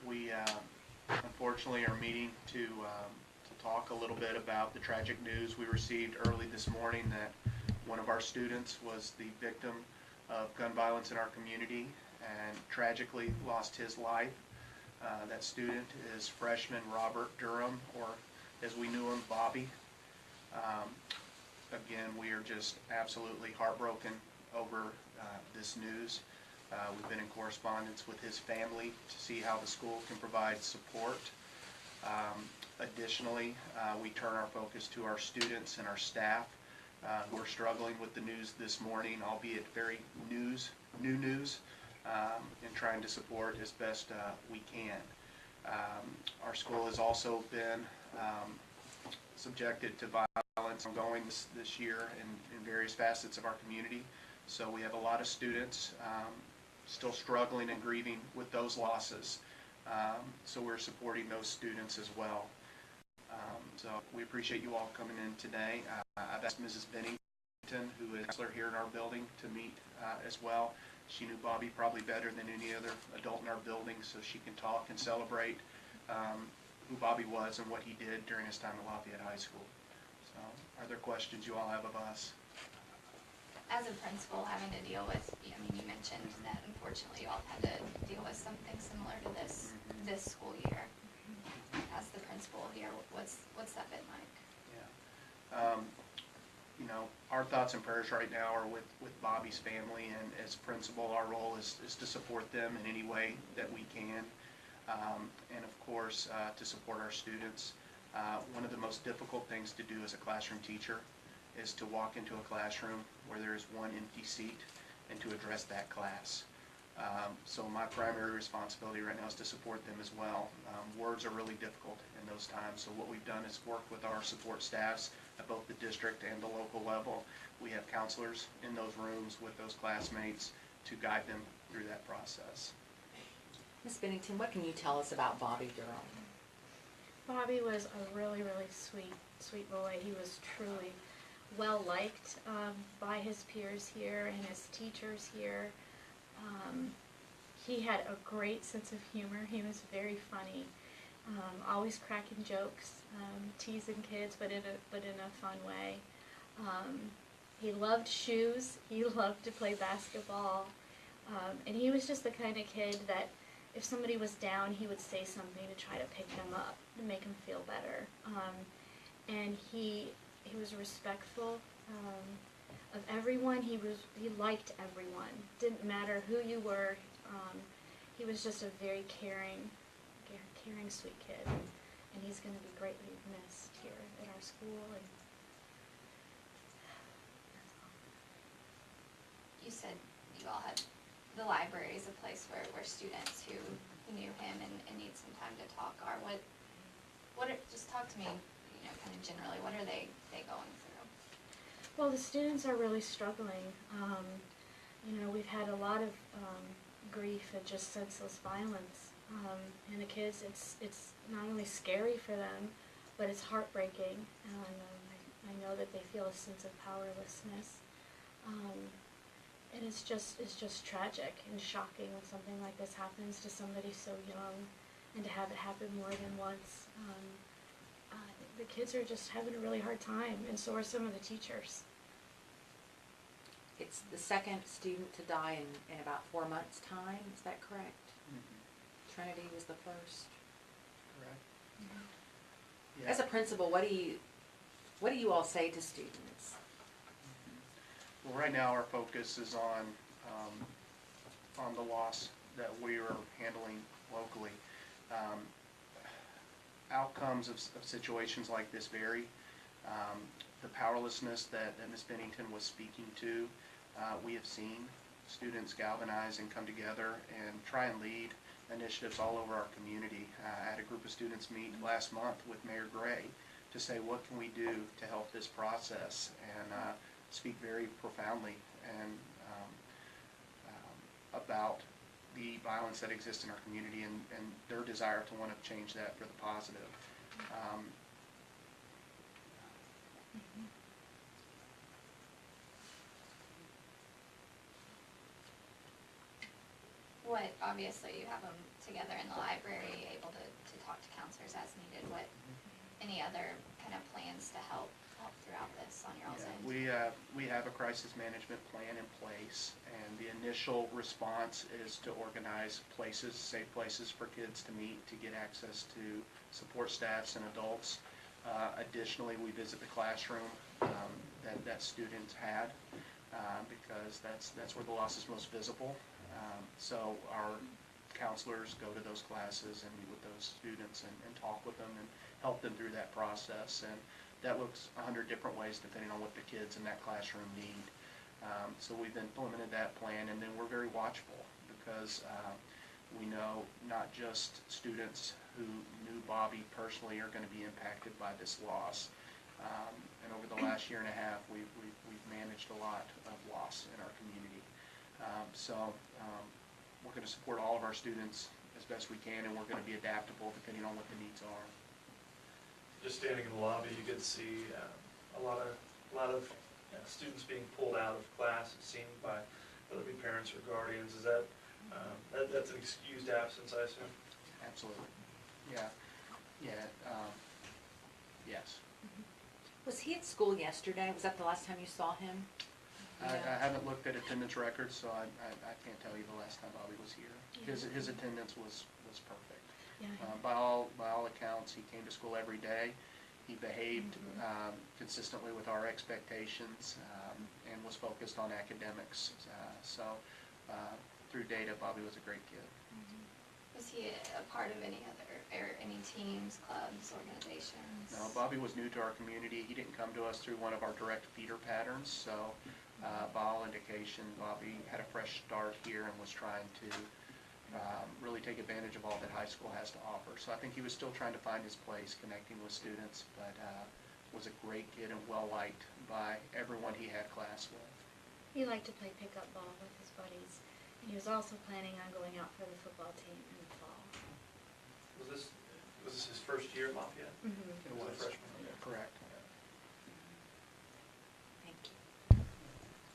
We unfortunately are meeting to talk a little bit about the tragic news we received early this morning that one of our students was the victim of gun violence in our community and tragically lost his life. That student is freshman Robert Durrum, or as we knew him, Bobby. Again, we are just absolutely heartbroken over this news. We've been in correspondence with his family to see how the school can provide support. Additionally, we turn our focus to our students and our staff who are struggling with the news this morning, albeit very new news, and trying to support as best we can. Our school has also been subjected to violence ongoing this year in various facets of our community. So we have a lot of students still struggling and grieving with those losses. So we're supporting those students as well. So we appreciate you all coming in today. I've asked Mrs. Bennington, who is a counselor here in our building, to meet as well. She knew Bobby probably better than any other adult in our building, so she can talk and celebrate who Bobby was and what he did during his time at Lafayette High School. So, are there questions you all have of us? As a principal, having to deal with, I mean, you mentioned that unfortunately you all had to deal with something similar to this school year. As the principal here, what's that been like? Yeah. You know, our thoughts and prayers right now are with Bobby's family, and as principal, our role is to support them in any way that we can. And of course, to support our students. One of the most difficult things to do as a classroom teacher is to walk into a classroom where there is one empty seat and to address that class. So my primary responsibility right now is to support them as well. Words are really difficult in those times, so what we've done is work with our support staffs at both the district and the local level. We have counselors in those rooms with those classmates to guide them through that process. Ms. Bennington, what can you tell us about Bobby Durrum? Bobby was a really, really sweet boy. He was truly well liked by his peers here and his teachers here. He had a great sense of humor. He was very funny, always cracking jokes, teasing kids, but in a fun way. He loved shoes. He loved to play basketball, and he was just the kind of kid that if somebody was down, he would say something to try to pick them up, to make them feel better. And he was respectful of everyone. He liked everyone. Didn't matter who you were. He was just a very caring, sweet kid. And he's going to be greatly missed here at our school. And You said you all had the library as a place where students who knew him and need some time to talk are. Just talk to me, you know, kind of generally, what are they going through? well, the students are really struggling. You know, we've had a lot of grief and just senseless violence. And the kids, it's not only scary for them, but it's heartbreaking. And I know that they feel a sense of powerlessness. And it's just tragic and shocking when something like this happens to somebody so young, and to have it happen more than once. The kids are just having a really hard time, and so are some of the teachers. It's the second student to die in about 4 months' time. Is that correct? Mm-hmm. Trinity was the first. Correct. Mm-hmm. Yeah. As a principal, what do you all say to students? Well, right now our focus is on the loss that we are handling locally. Outcomes of situations like this vary. The powerlessness that Ms. Bennington was speaking to, we have seen students galvanize and come together and try and lead initiatives all over our community. I had a group of students meet last month with Mayor Gray to say, what can we do to help this process, and speak very profoundly and about the violence that exists in our community and their desire to want to change that for the positive. What obviously you have them together in the library, able to talk to counselors as needed. What, any other kind of plans to help throughout this on your all's end? We have a crisis management plan in place, and the initial response is to organize places, safe places for kids to meet, to get access to support staffs and adults. Additionally, we visit the classroom that students had, because that's where the loss is most visible. So our counselors go to those classes and meet with those students and talk with them and help them through that process. And that looks 100 different ways depending on what the kids in that classroom need. So we've implemented that plan, and then we're very watchful because we know not just students who knew Bobby personally are going to be impacted by this loss. And over the last year and a half, we've managed a lot of loss in our community. We're going to support all of our students as best we can, and we're going to be adaptable depending on what the needs are. Just standing in the lobby, you get to see a lot of students being pulled out of class and seen by whether it be parents or guardians. Is that that's an excused absence, I assume? Absolutely. Yeah. Yes. Was he at school yesterday? Was that the last time you saw him? I haven't looked at attendance records, so I can't tell you the last time Bobby was here. His attendance was perfect. Yeah. By all accounts, he came to school every day. He behaved consistently with our expectations and was focused on academics. Through data, Bobby was a great kid. Was he a part of any teams, clubs, organizations? No, Bobby was new to our community. He didn't come to us through one of our direct feeder patterns, so by all indication, Bobby had a fresh start here and was trying to really take advantage of all that high school has to offer. So I think he was still trying to find his place, connecting with students, but was a great kid and well-liked by everyone he had class with. He liked to play pickup ball with his buddies. He was also planning on going out for the football team in the fall. Was this his first year at Lafayette? Mm-hmm. It As a was. freshman?